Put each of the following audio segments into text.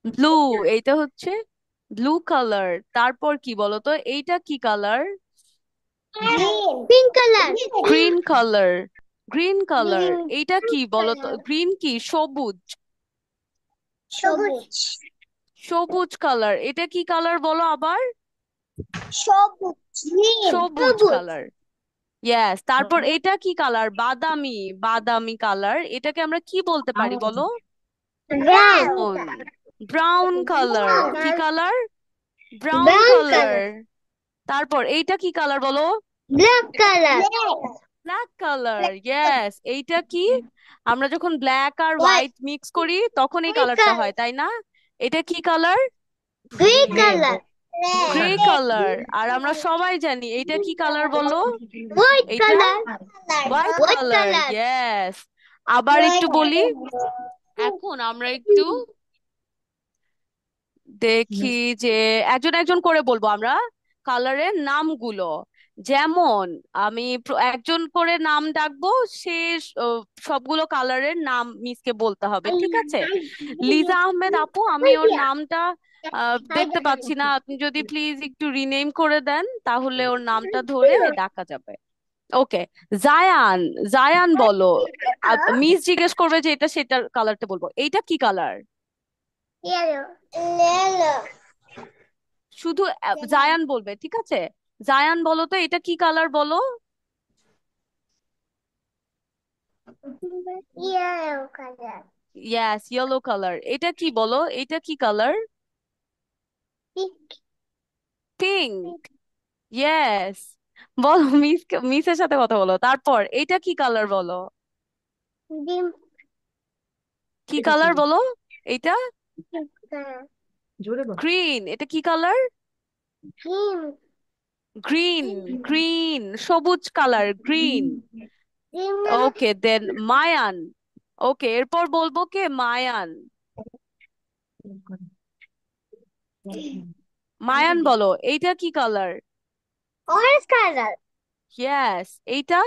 Blue, এইটা হচ্ছে blue colour. তারপর কি বলতো, এইটা কি colour? Green. Pink color. Green colour. Green colour, Green. এইটা কি বলতো? Color. গ্রিন কি? সবুজ। সবুজ। সবুজ কালার, এটা কি কালার বলো আবার? সবুজ। Green. সবুজ সবুজ। কালার। ইয়েস। তারপর এটা কি কালার? বাদামি। বাদামি কালার, এটাকে আমরা কি বলতে পারি বলো? Brown. ব্রাউন। ব্রাউন কালার, কি colour? Brown Brown colour. color. তারপর এইটা কি কালার বলো? Black color. Black. Black colour, yes. এইটা কি? আমরা যখন ব্ল্যাক আর White. হোয়াইট মিক্স করি তখন এই White কালারটা color. হয়, তাই না? এটা কি colour? Grey color. Grey Red. Colour. আর আমরা সবাই জানি এইটা কি কালার বলো? White এইটা color. White White colour, color. Yes. আবার একটু White. বলি, এখন আমরা একটু দেখি যে একজন একজন করে বলবো আমরা কালারের নামগুলো। যেমন আমি একজন করে নাম ডাকবো, সে সবগুলো কালারের নাম মিসকে বলতে হবে, ঠিক আছে? লিজা আহমেদ আপু, আমি ওর নামটা দেখতে পাচ্ছি না, আপনি যদি প্লিজ একটু রিনেম করে দেন তাহলে ওর নামটা ধরে ডাকা যাবে। ওকে। জায়ান। জায়ান বলো। মিস জিজ্ঞেস করবে যে এটা সেটার কালারটা বলবো, এইটা কি কালার? Yellow. Yellow. শুধু জায়ান বলবে, ঠিক আছে? জায়ান বলো তো এটা কি কালার বলো? Yellow color. Yes, yellow colour. এটা কি বলো, এটা কি কালার? Pink. পিঙ্ক। ইয়েস। বলো, মিস, মিসের সাথে কথা বলো। তারপর এটা কি কালার বলো? Dim. কি কালার বলো? এটা Pink color. গ্রিন। এটা কি কালার? Green. গ্রিন। গ্রিন, সবুজ কালার, গ্রিন। Green. ওকে, দেন মায়ান। ওকে, এরপর বলবো কে? মায়ান। মায়ান বলো, এইটা কি কালার? Orange color. ইয়েস। এইটা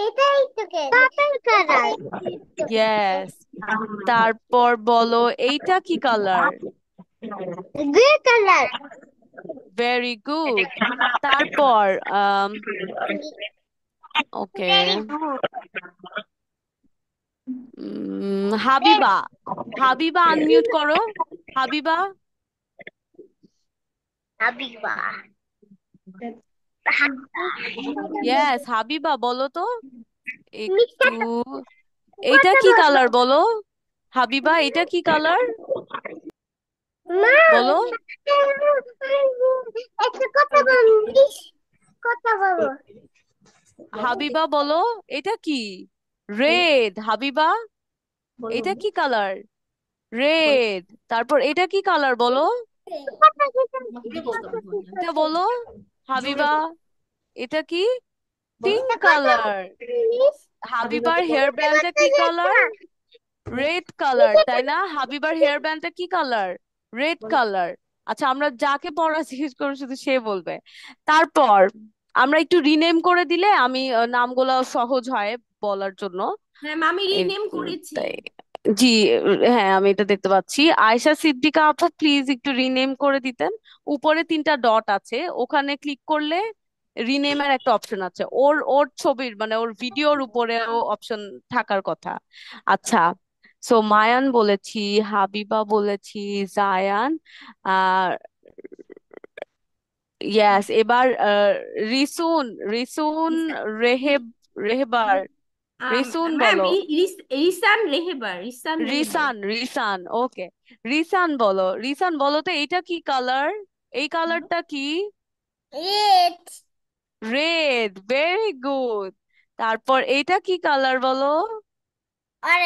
এটাই তো পার্পল কালার। ইয়েস। তারপর বলো এইটা কি colour? Grey colour. Very good. তারপর okay, very good. Habiba. Habiba unmute করো। হাবিবা। হাবিবা। ইয়েস, হাবিবা বলো তো মিথ্যা একটু। এইটা কথা কি বলো। কালার বলো? হাবিবা, এটা কি কালার মা, বলো? একটা কথা বলো প্লিজ। কথা বলো। হাবিবা বলো, এটা কি? রেড। হাবিবা, এটা কি কালার? রেড। তারপর এটা কি কালার বলো? এটা বলো হাবিবা, এটা কি? পিঙ্ক একটা কথা কালার। বলো প্লিজ। হাবিবার হেয়ার ব্যান্ডটা কি কালার? রেড কালার, তাই না? হাবিবার হেয়ার ব্যান্ডটা কি কালার? Red colour. আচ্ছা, আমরা যাকে পড়া জিজ্ঞেস করবো শুধু সে বলবে। তারপর আমরা একটু রিনেম করে দিলে আমি নামগুলো সহজ হয় বলার জন্য। হ্যাঁ আমি এই, রিনেম করেছি। তাই। জি। হ্যাঁ, আমি এটা দেখতে পাচ্ছি। আয়শা সিদ্দিকা আপু, প্লিজ একটু রিনেম করে দিতেন। উপরে তিনটা ডট আছে, ওখানে ক্লিক করলে রিনেমের একটা অপশন আছে, ওর ওর ছবির মানে ওর ভিডিওর উপরেও অপশন থাকার কথা। আচ্ছা। সো মায়ান বলেছি, হাবিবা বলেছি, জায়ান, আর ইয়াস, এবার রিসুন। রিসুন রেহেব, রেহেবার। রিসুন ম্যাম বলো। রিসান রেহেবার, রিসান রেহেবার। রিসান। রিসান, ওকে। রিসান বলো। রিসান বলো তো এইটা কি কালার? এই কালারটা কি? রেড। Red, very good. তারপর এইটা কি কালার বলো? আর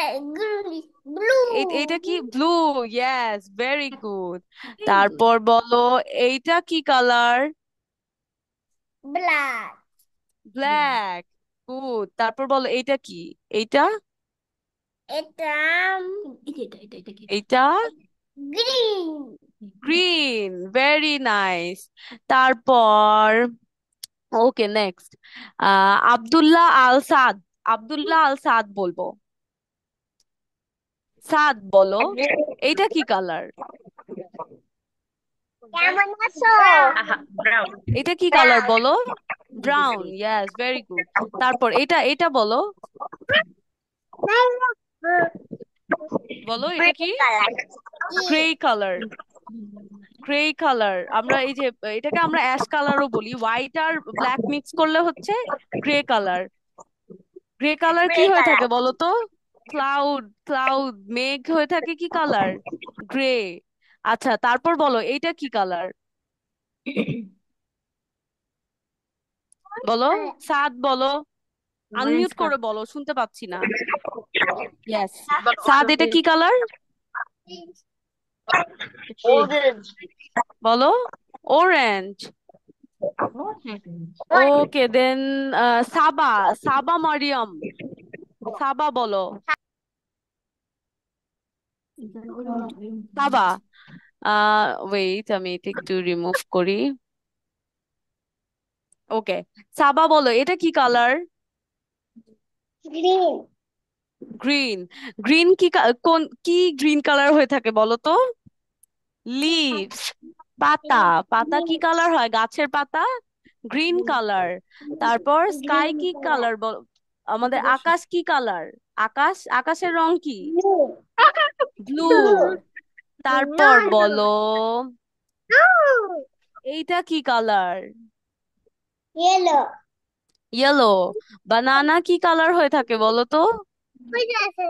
ব্লু। এইটা কি? ব্লু। Yes, very good. তারপর বলো এইটা কি কালার? ব্ল্যাক। ব্ল্যাক। গুড। তারপর বলো এইটা কি? এইটা এটা এটা কি? এইটা গ্রিন। Green, very nice. তারপর ওকে, নেক্সট। আব্দুল্লাহ আল সাদ। আব্দুল্লাহ আল সাদ বলবো। সাদ বলো, এইটা কি কালার? কেমন আছো? ব্রাউন। এটা কি কালার বলো? Brown, yes, very good. তারপর এটা এটা বলো, বলো এটা কি? Grey colour. গ্রে কালার, আমরা এই যে এটাকে আমরা অ্যাশ কালারও বলি, হোয়াইট আর ব্ল্যাক মিক্স করলে হচ্ছে গ্রে কালার। গ্রে কালার কি হয়ে থাকে বলো তো? ক্লাউড, ক্লাউড, মেঘ হয়ে থাকে কি কালার? গ্রে। আচ্ছা, তারপর বলো এইটা কি কালার? বলো, সাদ বলো, অরেঞ্জ আনমিউট করে কালার। বলো, শুনতে পাচ্ছি না। ইয়েস, সাদ এটা কি কালার? বলো, অরেঞ্জ। ওকে দেন, সাবা, সাবা মারিয়াম, সাবা বলো, সাবা। ওয়েট, আমি এটা একটু রিমুভ করি। ওকে, সাবা বলো এটা কি কালার? গ্রিন। গ্রিন। গ্রিন কি কোন কি গ্রিন কালার হয়ে থাকে বলো তো? লিভস, পাতা। পাতা কি কালার হয়, গাছের পাতা? Green colour. তারপর স্কাই কি কালার বল, আমাদের আকাশ কি কালার? আকাশ, আকাশের রং কি? ব্লু। ব্লু। নো তারপর নো বলো নো। এইটা কি কালার? ইয়েলো। ইয়েলো। বানানা কি কালার হয়ে থাকে বলো তো? কই আছে?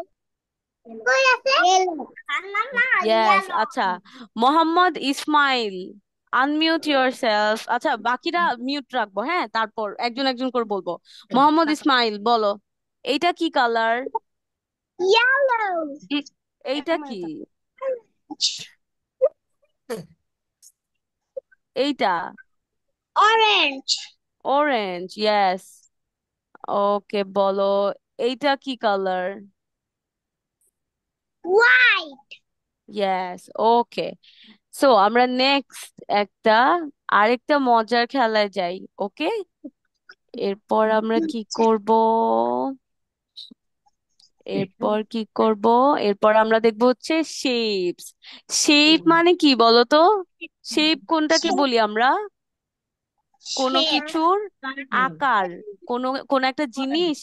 কই আছে? ইয়েলো। না না ইয়েস, ইয়েলো। আচ্ছা। Mohammad Ismail, unmute yourself. আচ্ছা, বাকিরা মিউট রাখবো, হ্যাঁ, তারপর একজন একজন করে বলবো। মোহাম্মদ ইসমাইল বলো এইটা কি কালার? ইয়েলো। এইটা কি? এইটা অরেঞ্জ। Orange, yes. ওকে বলো এইটা কি কালার? হোয়াইট। ইয়েস, ওকে। সো আমরা নেক্সট একটা আরেকটা মজার খেলায় যাই, ওকে? এরপর আমরা কি করব? এরপর কি করব? এরপর আমরা দেখবো হচ্ছে শেপস। শেপ মানে কি বলো তো? শেপ কোনটাকে বলি আমরা? কোনো শেপ। কিছুর আকার, কোনো কোন একটা জিনিস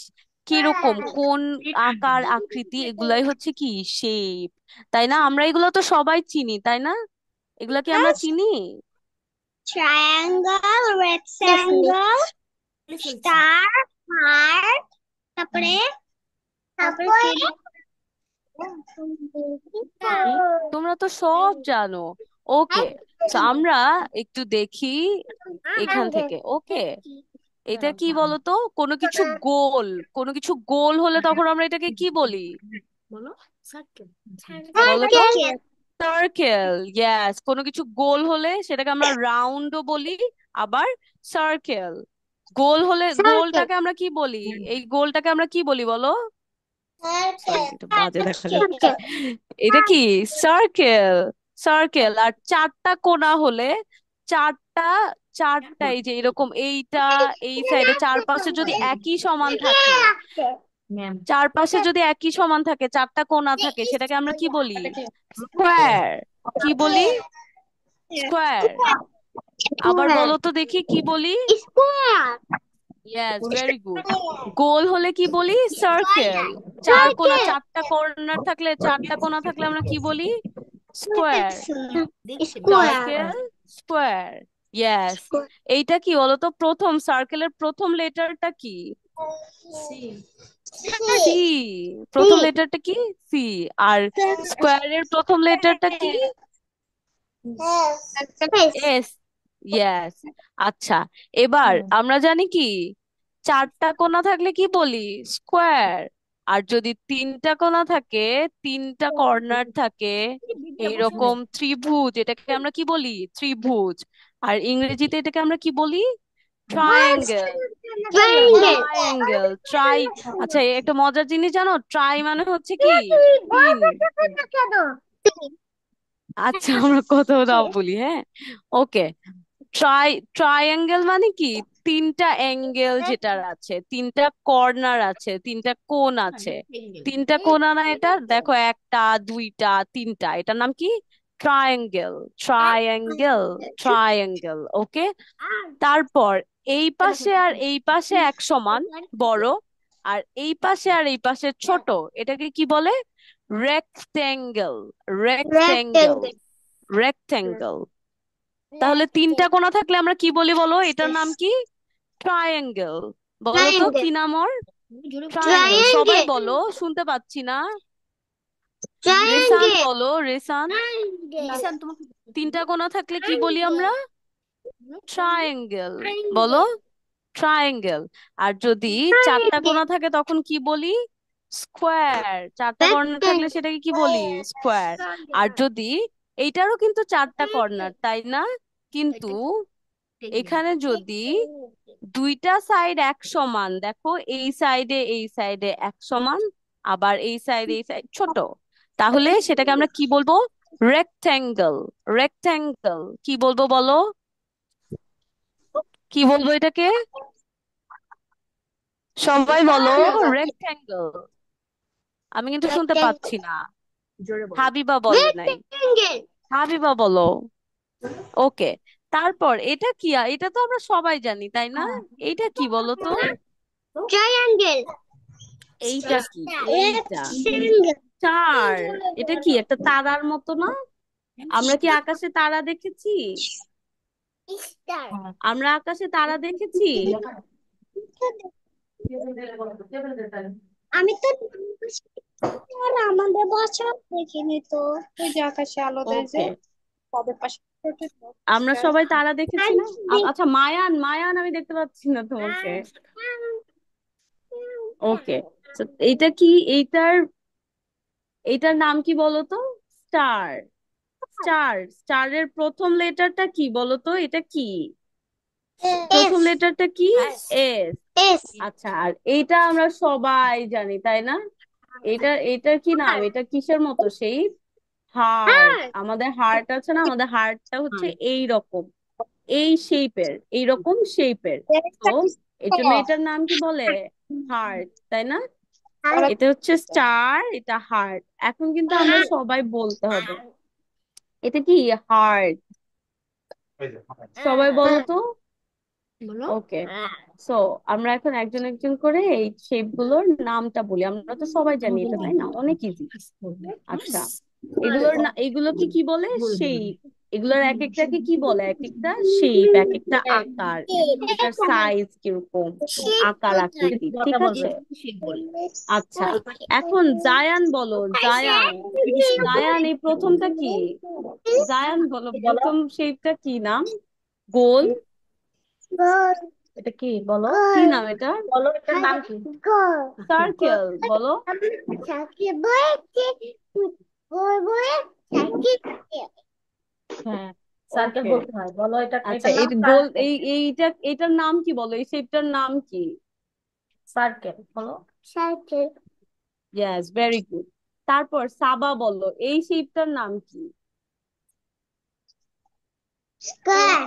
কিরকম, কোন আকার আকৃতি, এগুলাই হচ্ছে কি শেপ। তাই না? আমরা এগুলো তো সবাই চিনি, তাই না? এগুলা কি আমরা চিনি? ট্রায়াঙ্গেল, রেক্ট্যাঙ্গেল, স্টার, হার্ট, তারপরে তারপরে তোমরা তো সব জানো। ওকে, তো আমরা একটু দেখি এখান থেকে, ওকে? এটা কি বলতো? কোনো কিছু গোল, কোনো কিছু গোল হলে তখন আমরা এটাকে কি বলি বলো, সার্কেল। বলো তো? সার্কেল। Circle, yes. কোনো কিছু গোল হলে সেটাকে আমরা রাউন্ডও বলি, আবার সার্কেল। গোল হলে সার্কেল। গোলটাকে আমরা কি বলি? এই গোলটাকে আমরা কি বলি বলো? সরি, এটা বাজে দেখা যাচ্ছে। সার্কেল। এটা কি সার্কেল? সার্কেল। আর চারটা কোণা হলে চারটা, চারটা এই যে এরকম, এইটা এই সাইডে চারপাশে যদি একই সমান থাকে, ম্যাম। চারপাশে যদি একই সমান থাকে, চারটা কোণা থাকে, সেটাকে আমরা কি বলি? স্কোয়ার। কি বলি? স্কোয়ার। আবার বলো তো দেখি কি বলি? স্কোয়ার। Yes, very good. গোল হলে কি বলি? সার্কেল। চার কোণা, চারটা কর্নার থাকলে, চারটা কোণা থাকলে আমরা কি বলি? Square. Square. Circle, square, yes. এইটা কি বলতো? প্রথম সার্কেলের প্রথম লেটারটা কি? সি। প্রথম লেটারটা কি? সি। আর স্কোয়ারের প্রথম লেটারটা কি? এস। ইয়েস। আচ্ছা, এবার আমরা জানি কি চারটা কোণা থাকলে কি বলি? স্কোয়ার। আর যদি তিনটা কোণা থাকে, তিনটা কর্নার থাকে, এইরকম ত্রিভুজ, এটাকে আমরা কি বলি? ত্রিভুজ। আর ইংরেজিতে এটাকে আমরা কি বলি? ট্রায়াঙ্গেল। ট্রায়াঙ্গেল। Triangle, try. আচ্ছা, এই একটা মজার জিনিস জানো, ট্রাই মানে হচ্ছে কি তিন। আচ্ছা, আমরা কোথাও নাও বলি, হ্যাঁ। ওকে, ট্রায়াঙ্গেল মানে কি তিনটা অ্যাঙ্গেল যেটার আছে, তিনটা কর্নার আছে, তিনটা কোণ আছে। তিনটা কোণ না, এটা দেখো, একটা দুইটা তিনটা, এটার নাম কি? Triangle, triangle, triangle. ওকে, তারপর এই পাশে আর এই পাশে এক সমান বড়, আর এই পাশে আর এই পাশে ছোট, এটাকে কি বলে? Rectangle, rectangle, rectangle. রেক্টেঙ্গেল। তাহলে তিনটা কোণা থাকলে আমরা কি বলি বলো? এটার নাম কি? ট্রায়াঙ্গেল। বলো তো কি Triangle. নাম ওর? জোরে বলো। ট্রায়াঙ্গেল। সবাই Triangle. বলো, শুনতে পাচ্ছি না। রেসান Triangle. বলো, রেসান। ঈশান তোমাকে তিনটা কোণা থাকলে কি বলি আমরা? ট্রায়াঙ্গেল। বলো, Triangle. ট্রায়াঙ্গেল। আর যদি চারটা কোণা থাকে তখন কি বলি? স্কোয়ার। চারটা কর্নার থাকলে Rectangle. সেটাকে কি বলি? স্কোয়ার। আর যদি এইটারও কিন্তু চারটা কর্নার, তাই না? কিন্তু এখানে যদি দুইটা সাইড এক সমান, দেখো এই সাইডে এই সাইডে এক সমান, আবার এই সাইডে এই সাইড ছোট, তাহলে সেটাকে আমরা কি বলবো? রেক্ট্যাঙ্গেল। রেক্ট্যাঙ্গেল কি বলবো বলো? কি বলবো এটাকে? সবাই বলো, রেক্ট্যাঙ্গেল। আমি কিন্তু শুনতে পাচ্ছি না। জোরে বলো। হাবিবা বলে নাই। Rectangle. হাবিবা বলো। ওকে, তারপর এটা কি? এটা তো আমরা সবাই জানি, তাই না? এটা কি বলো তো? Triangle. এইটা কি? এইটা Rectangle. স্টার। এটা কি একটা তারার মতো না? আমরা কি আকাশে তারা দেখেছি? Star. আমরা আকাশে তারা দেখেছি? আমি তো আর আমাদের বাসা দেখিনি তো। ওই যে আকাশে আলো দেয় যে ওকে, তাদের পাশে ছোট ছোট আমরা star। সবাই তারা দেখেছি আর না? আচ্ছা, মায়ান, মায়ান আমি দেখতে পাচ্ছি না তোমাকে। ওকে, এইটা কি? এইটার এইটার নাম কি বলো তো? স্টার। স্টার, স্টারের প্রথম লেটারটা কি বলো তো? এটা কি? প্রথম S লেটারটা কি? এস। S আচ্ছা, আর এইটা আমরা সবাই জানি, তাই না? এটার কি নাম? এটা কিসের মতো সেই? হার্ট। R আমাদের হার্ট আছে না? আমাদের হার্টটা হচ্ছে এই রকম, এই শেপের, এইরকম শেপের। তো এই জন্য এটার নাম কি বলে? হার্ট, তাই না? এটা হচ্ছে স্টার, এটা হার্ট। এখন কিন্তু আমরা সবাই বলতে হবে, এটা কি? হার্ট। সবাই বলো তো। বলো। ওকে, সো আমরা এখন একজন একজন করে এই শেপ গুলোর নামটা বলি। আমরা তো সবাই জানি এটা, তাই না? অনেক ইজি। আচ্ছা, এগুলোকে কি বলে? শেপ। এগুলোর এক একটাকে কি বলে? এক একটা শেপ, এক একটা আকার, এটার সাইজ কিরকম, আকার আকৃতি, ঠিক আছে? আচ্ছা, এখন জায়ান বলো, জায়ান। জায়ান, এই প্রথমটা কি? জায়ান বলো, প্রথম শেপটা কি নাম? গোল। এটা কি বলো? কি নাম এটা? বলো এটার নাম কি? সার্কেল বলো। হ্যাঁ, সার্কেল ওকে, বলতে হয়। বলো এটা, আচ্ছা, এটার এই নাম গোল, সার্কেল। এটার নাম কি বলো? এই শেপটার নাম কি? সার্কেল বলো। Yes, very good. তারপর সাবা বলো, এই শেপটার নাম কি? স্কোয়ার।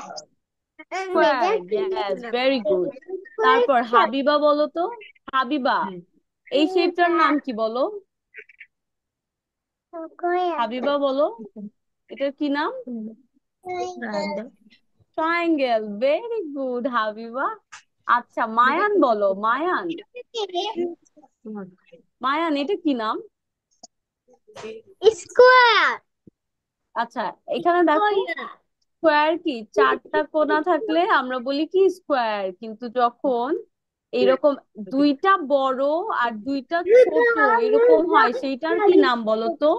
Yes, very good. তারপর হাবিবা বলো তো, হাবিবা, এই শেপটার নাম কি বলো? হাবিবা বলো, এটার কি নাম? Triangle. Triangle. Very good Habiba. আচ্ছা, মায়ান বলো, মায়ান। মায়ান, এটা কি নাম? Square. আচ্ছা, এখানে দেখো, স্কোয়ার কি চারটা কোণা থাকলে আমরা বলি কি? স্কোয়ার। কিন্তু যখন এইরকম দুইটা বড় আর দুইটা ছোট এরকম হয়, সেইটার কি নাম বলো তো?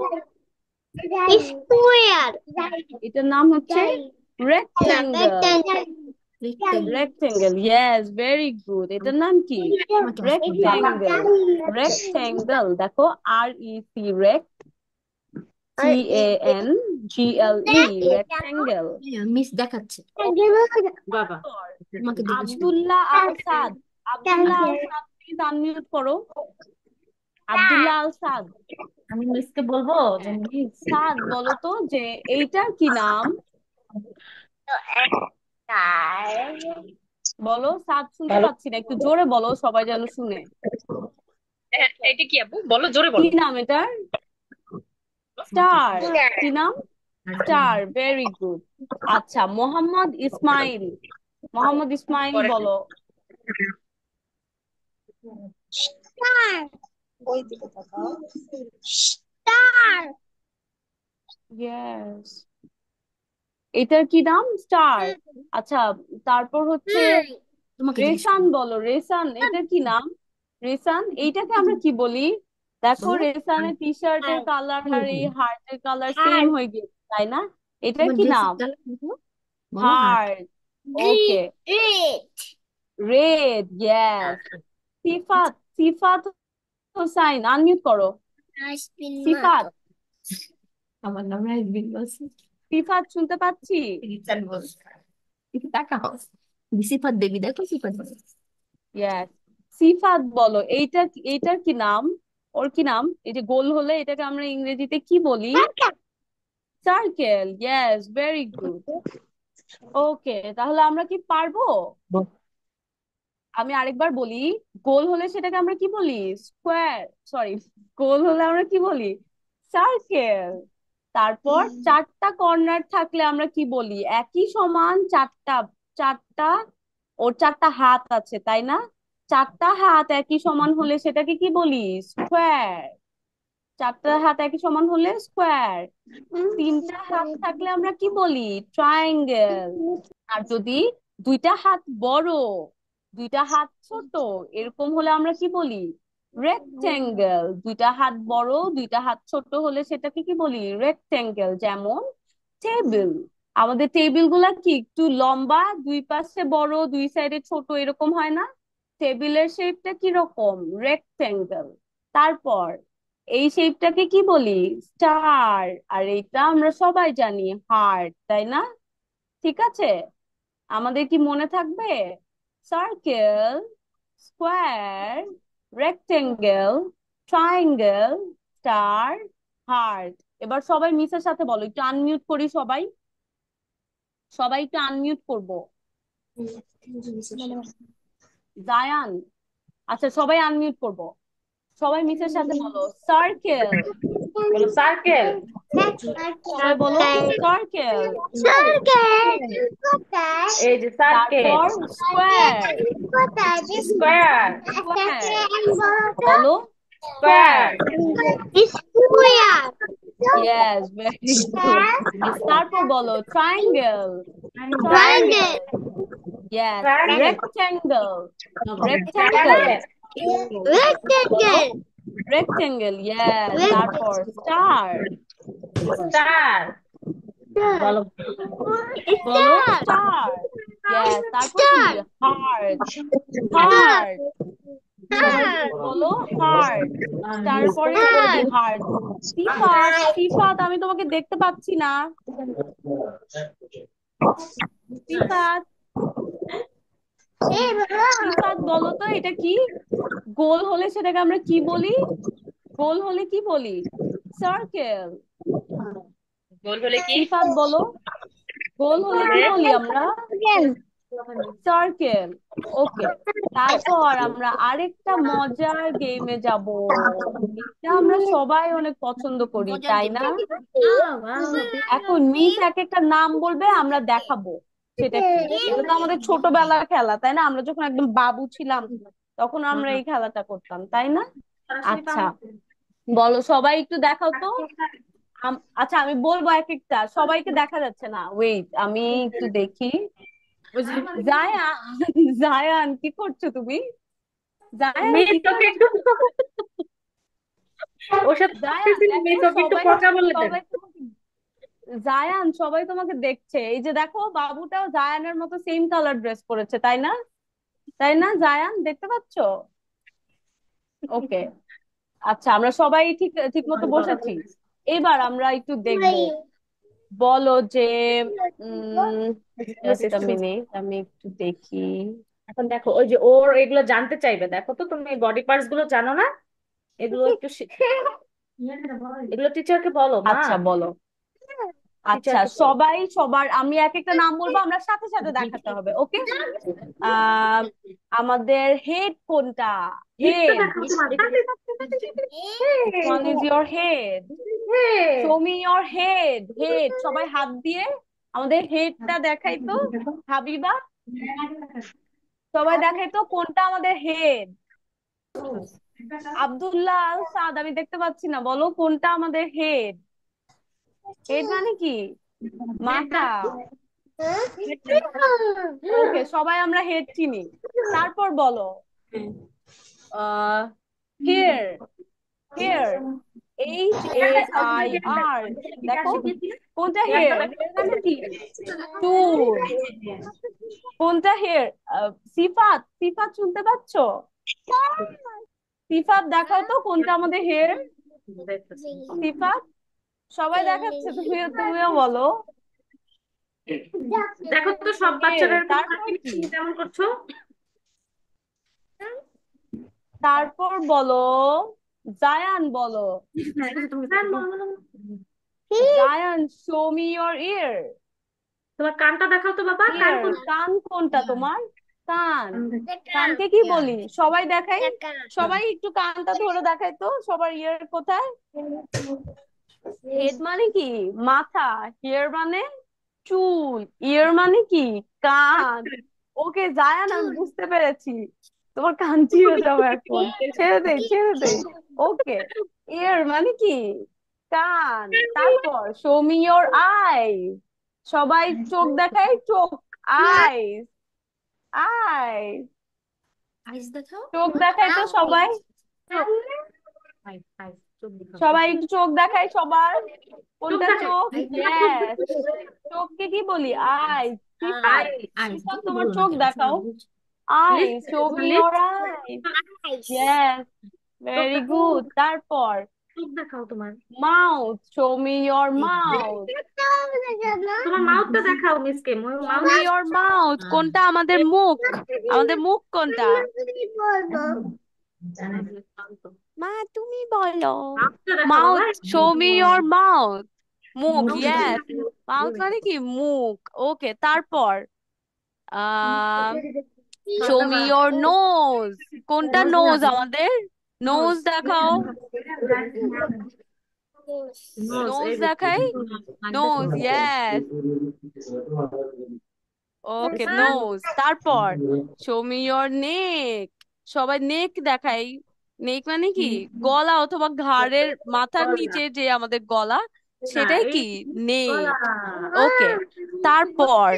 Square. এটার নাম হচ্ছে rectangle. Rectangle, yes, very good. এটার নাম কি? রেক্ট্যাঙ্গেল। রেক্ট্যাঙ্গেল, দেখো, REC, রেক্ট, TANGLE, রেক্ট্যাঙ্গেল। মিস দেখাচ্ছে বাবা, তোমাকে জিজ্ঞেস করি। আব্দুল্লাহ আল সাদ, আব্দুল্লাহ আল সাদ, প্লিজ আনমিউট করো। আব্দুল্লাহ আল সাদ, আমি মিসকে বলবো যে মিস। সাদ বলো তো যে এইটার কি নাম? বলো সাদ, শুনতে বলো পাচ্ছি না, একটু জোরে বলো সবাই যেন শুনে। এটা কি আপু? বলো, জোরে কি বলো। নাম এটার? স্টার। কি নাম? Star, very good. আচ্ছা, মোহাম্মদ ইসমাইল। মোহাম্মদ ইসমাইল বলো। স্টার, ওই দিকে তাকাও। স্টার। ইয়েস, এটার কি নাম? স্টার। আচ্ছা, তারপর হচ্ছে তোমাকে জিজ্ঞেস রেসান করি। বলো। রেসান, এটার কি নাম? রেসান, এইটাকে আমরা কি বলি? দেখো, বলো রেসানের টি শার্টের কালার আর এই হার্টের কালার সেম হার্ট। হয়ে গেছে, তাই না? এটার তোমার কি ড্রেসের নাম? কালার বলো। বলো heart. Heart. Okay. Green, red. Red, yes. Sifat, Sifat Hossain, unmute করো। ডাস্টবিন সিফাত, মতো। আমার নাম রাজবীর বলছি। সিফাত শুনতে পাচ্ছি? রিচান বলছি। একটু তাকাও। সিফাত দেবী, দেখো সিফাত দেবী। ইয়েস, সিফাত বলো। এইটার কি নাম? ওর কি নাম? এই যে গোল হলে এটাকে আমরা ইংরেজিতে কি বলি? Circle, yes, very good. Okay, তাহলে আমরা কি পারবো? আমি আরেকবার বলি। গোল হলে সেটাকে আমরা কি বলি? স্কোয়ার। সরি, গোল হলে আমরা কি বলি? সার্কেল। তারপর চারটা কর্নার থাকলে আমরা কি বলি? একই সমান চারটা, চারটা, ওর চারটা হাত আছে তাই না? চারটা হাত একই সমান হলে সেটাকে কি বলি? স্কোয়ার। চারটা হাত একই সমান হলে স্কোয়ার। তিনটা হাত থাকলে আমরা কি বলি? ট্রায়াঙ্গেল। আর যদি দুইটা হাত বড়, দুইটা হাত ছোট, এরকম হলে আমরা কি বলি? রেক্টেঙ্গেল। দুইটা হাত বড়, দুইটা হাত ছোট হলে সেটাকে কি বলি? রেক্টেঙ্গেল। যেমন টেবিল। আমাদের টেবিল গুলা কি একটু লম্বা, দুই পাশে বড়, দুই সাইডে ছোট, এরকম হয় না? টেবিলের শেপটা কিরকম? রেক্টেঙ্গেল। তারপর এই শেপটাকে কি বলি? স্টার। আর এটা আমরা সবাই জানি হার্ট, তাই না? ঠিক আছে, আমাদের কি মনে থাকবে? Circle, square, rectangle, triangle, star, heart. এবার সবাই মিসের সাথে বলো, একটু আনমিউট করি সবাই। সবাই একটু আনমিউট করবো। জায়ান, আচ্ছা সবাই আনমিউট করবো। সবাই মিসের সাথে বলো, সার্কেল। বলো সার্কেল। সবাই বলো, সার্কেল। সার্কেল। কোথায়? এই যে সার্কেল। তারপর স্কোয়ার। কোথায়? স্কোয়ার। স্কোয়ার বলতো। বলো। Square. Square. Square. Yes, very good. তারপর বলো triangle. Triangle. Triangle, yes. Triangle. Rectangle. Rectangle triangle. বলো। রেক্টেঙ্গেল। Rectangle, yes. তারপর রেক্টেঙ্গেল। স্টার। স্টার। বলো। বলো স্টার। Star, yes. তারপর কি? স্টার। হার্ট। স্টার। হার্ট, সবাই বলো হার্ট। স্টার পরে ওই যে হার্ট। সিফাত, সিফাত আমি তোমাকে দেখতে পাচ্ছি না। সিফাত, সিফাত বলো তো এটা কি? গোল হলে সেটাকে আমরা কি বলি? গোল হলে কি বলি? সার্কেল। গোল হলে কি সিফাত বলো, গোল হলে কি বলবে? বলি আমরা? সার্কেল। ওকে, তারপর আমরা আরেকটা মজার গেমে যাব। এটা আমরা সবাই অনেক পছন্দ করি তাই না? এখন মিস এক একটা নাম বলবে, আমরা দেখাবো সেটা কি। এটা তো আমাদের ছোটবেলার খেলা তাই না? আমরা যখন একদম বাবু ছিলাম তখন আমরা এই খেলাটা করতাম তাই না? আচ্ছা, বলো সবাই একটু দেখাও তো। আচ্ছা, আমি বলবো এক একটা, সবাইকে দেখা যাচ্ছে না, ওয়েট আমি একটু দেখি। জায়ান, জায়ান কি করছো তুমি? জায়ান মিস কি তোকে করছো? একটু ওর সাথে জায়ান করতেছি, দেখো, মিস ওকে একটু সবাই, কথা বলে দেন। সবাই তোমাকে, জায়ান সবাই তোমাকে দেখছে। এই যে দেখো, বাবুটাও জায়ানের মতো সেম কালার ড্রেস পরেছে তাই না? তাই না জায়ান, দেখতে পাচ্ছো? ওকে, আচ্ছা আমরা সবাই ঠিক ঠিক মতো বসেছি। এবার আমরা একটু দেখবো। বলো যে জাস্ট আ মিনিট, আমি একটু দেখি। এখন দেখো, ওই যে ওর এগুলো জানতে চাইবে, দেখো তো তুমি বডি পার্টস গুলো জানো না? এগুলো একটু এগুলো টিচারকে বলো মা। আচ্ছা বলো। আচ্ছা, টিচারকে বলো। সবাই সবার, আমি এক একটা নাম বলবো, আমরা সাথে সাথে দেখাতে হবে, ওকে? আহ আমাদের হেড কোনটা? হিটটা হেড, দেখো তোমার। which one is your head? Head. Show me your head. Head, সবাই হাত দিয়ে আমাদের হেডটা দেখাই তো। হাবিবা, সবাই দেখাই তো কোনটা আমাদের হেড। আব্দুল্লাহ আল সাদ, আমি দেখতে পাচ্ছি না, বলো কোনটা আমাদের হেড। হেড মানে কি? মাথা। ওকে, সবাই আমরা হেড চিনি। তারপর বলো ah hair. Hair, H A I R. দেখো কোনটা হেয়ার। হেয়ার মানে কি? চুল। কোনটা হেয়ার? সিফাত, সিফাত শুনতে পাচ্ছো? সিফাত দেখাও তো কোনটা আমাদের হেয়ার। সিফাত, সবাই দেখাচ্ছে, তুমিও তুমিও বলো। দেখো তো সব হেয়ার, বাচ্চারা এরকম তারপর করে, কি? তুমি কেমন করছো? তারপর বলো জায়ান, বলো তুমি হ্যাঁ, বলো, বলো, বলো। জায়ান, শো মি ইয়োর ইয়ার। তোমার কানটা দেখাও তো বাবা, কান ইয়ার, কোন? কান কোনটা তোমার? কান। কানকে কি বলি সবাই দেখাই। সবাই একটু কানটা ধরে দেখাই তো, সবার ইয়ার কোথায়। হেড মানে কি? মাথা। হেয়ার মানে চুল। ইয়ার মানে কি? কান। ওকে জায়ান, আমি বুঝতে পেরেছি। তোমার কান চিরে যাবো এখন, ছেড়ে দে ছেড়ে দে। ওকে, ইয়ার মানে কি? কান। তারপর শো মি ইয়োর আই। সবাই চোখ দেখাই, চোখ। আইস। আইস, আইস দেখাও। চোখ দেখাই তো সবাই। চোখ। আইস, আইস, চোখ দেখাও, চোখ। সবাই একটু চোখ দেখাই সবার। চোখ কোনটা দেখাও, চোখ? তোমার চোখ ইয়েস, দেখাও। চোখকে কি বলি? আই। সিফাত, আই, আইস, সিফাত তুমি তোমার বলো না চোখ কেন? দেখাও। আই, লিপস, শো মি তোমার ইয়োর লিপস। আই। ইয়েস, চোখ ভেরি দেখাও, গুড। তারপর চোখ দেখাও তোমার। Mouth, show me your mouth. তোমার মাউথটা দেখাও মিসকে, show mouth. Me your mouth, কোনটা আমাদের মুখ। আমাদের মুখ কোনটা? মা তুমি বলো। মাউথটা দেখাও বাবা। Mouth, show me your mouth. মুখ, ইয়েস। মাউথ মানে কি? মুখ। ওকে, তারপর ah show me your nose. কোনটা নোজ আমাদের? Nose nose. দেখাও। নোজ, নোজ এই যে দেখাই। নাক নোজ, দেখাও। ইয়েস। Okay, nose. তারপর শো মি ইয়োর নেক। সবাই নেক দেখাই। নেক মানে কি? গলা অথবা ঘাড়ের মাথার গলা। নিচে যে আমাদের গলা, না, সেটাই এই কি? গলা। নেক। ওকে, তারপর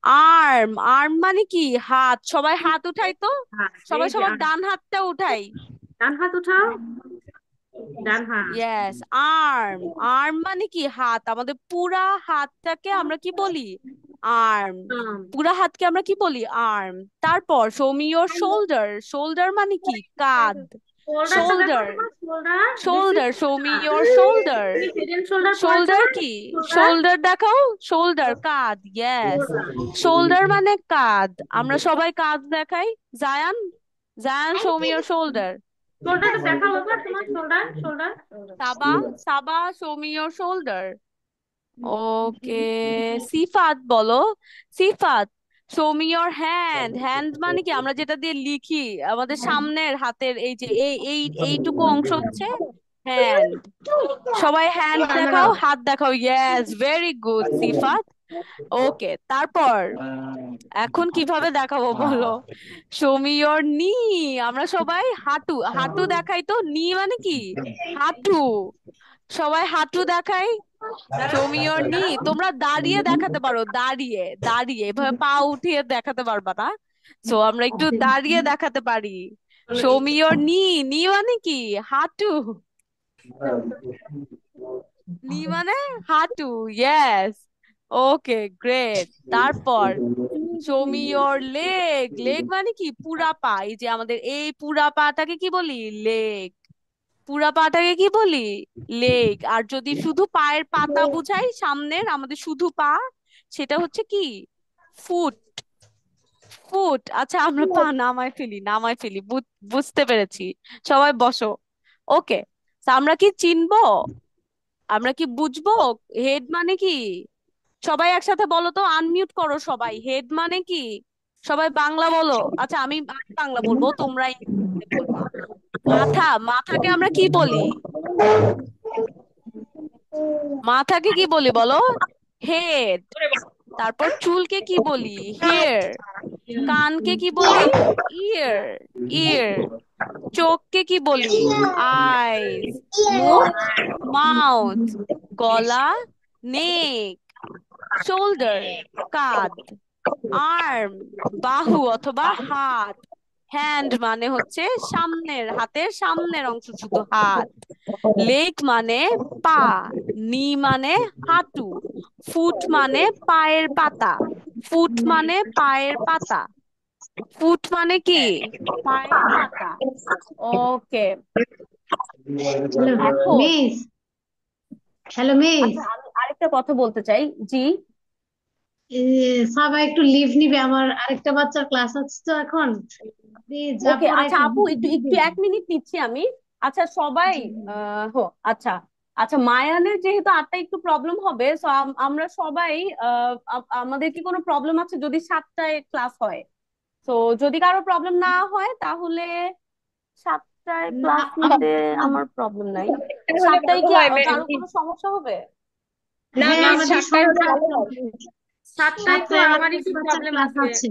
আর্ম। আর্ম মানে কি? হাত। সবাই হাত উঠাই তো। হ্যাঁ, এই সবাই যে সবার ডান হাতটা উঠাই। ডান হাত উঠাও, ডান হাত। Yes, arm. আর্ম মানে কি? হাত। আমাদের পুরা হাতটাকে আমরা কি বলি? আর্ম। পুরা হাতকে আমরা কি বলি? আর্ম। তারপর show me your shoulder. Shoulder মানে কি? কাঁধ। শোল্ডারটা দেখো শোল্ডার। তোমার, shoulder. This is shoulder, show me your shoulder. Head and shoulder পড়েছো শোল্ডার না? কি? শোল্ডার। শোল্ডার দেখাও। শোল্ডার, কাঁধ। ইয়েস, শোল্ডার মানে কাঁধ। আমরা সবাই কাঁধ দেখাই। Zayan, Zayan, show me your shoulder. শোল্ডারটা দেখাও বাবা, তোমার shoulder, shoulder. Saba, Saba, show me your shoulder. Okay, Sifat বলো। Sifat, show me your hand. Hand মানে কি? আমরা যেটা দিয়ে লিখি, আমাদের সামনের হাতের এই যে এইটুকু অংশ হচ্ছে হ্যান্ড। সবাই হ্যান্ড দেখাও, হাত দেখাও। ইয়েস, ভেরি গুড সিফাত। ওকে, তারপর এখন কিভাবে দেখাবো বলো। শো মি ইয়োর নি। আমরা সবাই হাঁটু, হাঁটু দেখাই তো। নি মানে কি? হাঁটু। সবাই হাঁটু দেখাই। শো মি ইয়োর নি। তোমরা দাঁড়িয়ে দেখাতে পারো, দাঁড়িয়ে। দাঁড়িয়ে এভাবে পা উঠিয়ে দেখাতে পারবা না। সো আমরা একটু দাঁড়িয়ে দেখাতে পারি। শো মি ইয়োর নি। নি মানে কি? হাঁটু। নি মানে হাঁটু। ইয়েস, ওকে, গ্রেট। তারপর show me your leg. Leg মানে কি? পুরা পা। এই যে আমাদের এই পুরা পাটাকে কি বলি? লেগ। পুরা পাটাকে কি বলি? লেগ। আর যদি শুধু পায়ের পাতা বুঝাই, সামনের আমাদের শুধু পা, সেটা হচ্ছে কি? ফুট। ফুট। আচ্ছা, আমরা পা নামাই ফেলি, নামাই ফেলি। বুঝতে পেরেছি। সবাই বসো। ওকে, আমরা কি চিনবো? আমরা কি বুঝবো হেড মানে কি? সবাই একসাথে বলো তো, আনমিউট করো সবাই। হেড মানে কি? সবাই বাংলা বলো। আচ্ছা, আমি বাংলা বলবো, তোমরা ইংরেজিতে বলবা। মাথা, মাথাকে আমরা কি বলি? মাথাকে কি বলি বলো? হেড। তারপর চুলকে কি বলি? হেয়ার। কানকে কি বলি? ইয়ার। ইয়ার। চোখকে কি বলি? আইজ। মুখ? মাউথ। গলা? নেক। শোল্ডার? কাঁধ। আর্ম? বাহু অথবা হাত। হ্যান্ড মানে হচ্ছে সামনের, হাতের সামনের অংশ শুধু হাত। লেগ মানে পা। নি মানে হাঁটু। ফুট মানে পায়ের পাতা। ফুট মানে পায়ের পাতা। ফুট মানে কি? পায়ের পাতা। ওকে। হ্যালো এখন মিস। Hello miss. আচ্ছা, আমি আরেকটা কথা বলতে চাই। জি। সবাই একটু লিভ নিবে, আমার আরেকটা বাচ্চার ক্লাস আছে তো এখন। প্লিজ যা ওকে, পরে আচ্ছা একটু আপু, বুঝে একটু একটু দিবেন। 1 মিনিট নিচ্ছি আমি। আচ্ছা সবাই, জি। হো, আচ্ছা। আচ্ছা, মায়ানের যেহেতু আটটা একটু প্রবলেম হবে, সো আমরা সবাই, আমাদের কি কোনো প্রবলেম আছে যদি 7টায় ক্লাস হয়? তো যদি কারো প্রবলেম না হয় তাহলে 7টায় না ক্লাস নিতে আমার প্রবলেম নাই। 7টায় কি কারো কোনো সমস্যা হবে? না হ্যাঁ মিস, আমাদের 7টায় হলে সমস্যা ভালো হয়। আছে। 7টায় তো 7টায় আমার আমারই কিছু একটু বাচ্চার প্রবলেম ক্লাস আছে। আছে।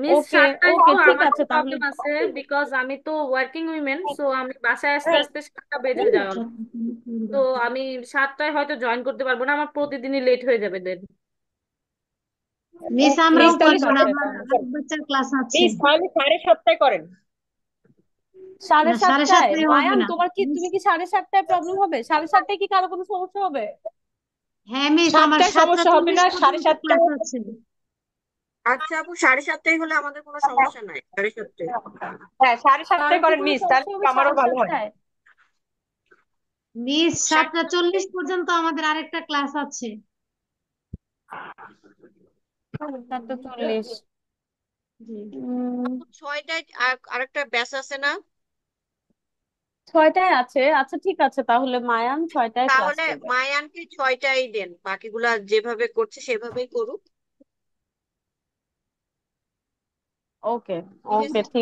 মিস, ওকে, 7টায় তো ওকে, ঠিক আমারও আছে তাহলে। প্রবলেম আছে, বিকজ আমি তো ওয়ার্কিং উইমেন, সো আমি বাসায় আসতে আসতে 7টা বেজে যাবে। তো আমি 7টায় হয়তো জয়েন করতে পারবো না, আমার প্রতিদিনই লেট হয়ে যাবে দেন। মিস ওকে, আমরাও তাহলে ঠিক পারবো না, আছে আমার তাহলে। আরেক বাচ্চার ক্লাস আছে। মিস তাহলে 7:30 করেন। সাড়ে না সাড়ে সাতটায় সাতটায় হবে মায়ান, না তোমার কি, মিস। তুমি কি 7:30টায় প্রবলেম হবে? 7:30টায় কি কারো কোনো সমস্যা হবে? হ্যাঁ মিস, আমার 7টায় সাতটা সমস্যা হবে চল্লিশ না, সাড়ে পর্যন্ত ক্লাস সাতটায় আছে। আচ্ছা আপু, 7:30 হলে আমাদের কোনো সমস্যা নাই। 7:30, হ্যাঁ 7:30 কারো কি করেন কোনো মিস, তাহলে সমস্যা হবে আমারও সাড়ে ভালো হয়। সাতটায় মিস সাত- 7টা 40 পর্যন্ত আমাদের আরেকটা ক্লাস আছে। 7:40? জি। উম আপু 6টায় আরেকটা ব্যাচ আছে না? 6টায় আছে। আচ্ছা ঠিক আছে, তাহলে মায়ান 6টায় ক্লাস তাহলে করবে। মায়ানকে 6টায় দেন, বাকিগুলা যেভাবে করছে সেভাবেই করুক। ওকে। ঠিক ওকে, আছে। ঠিক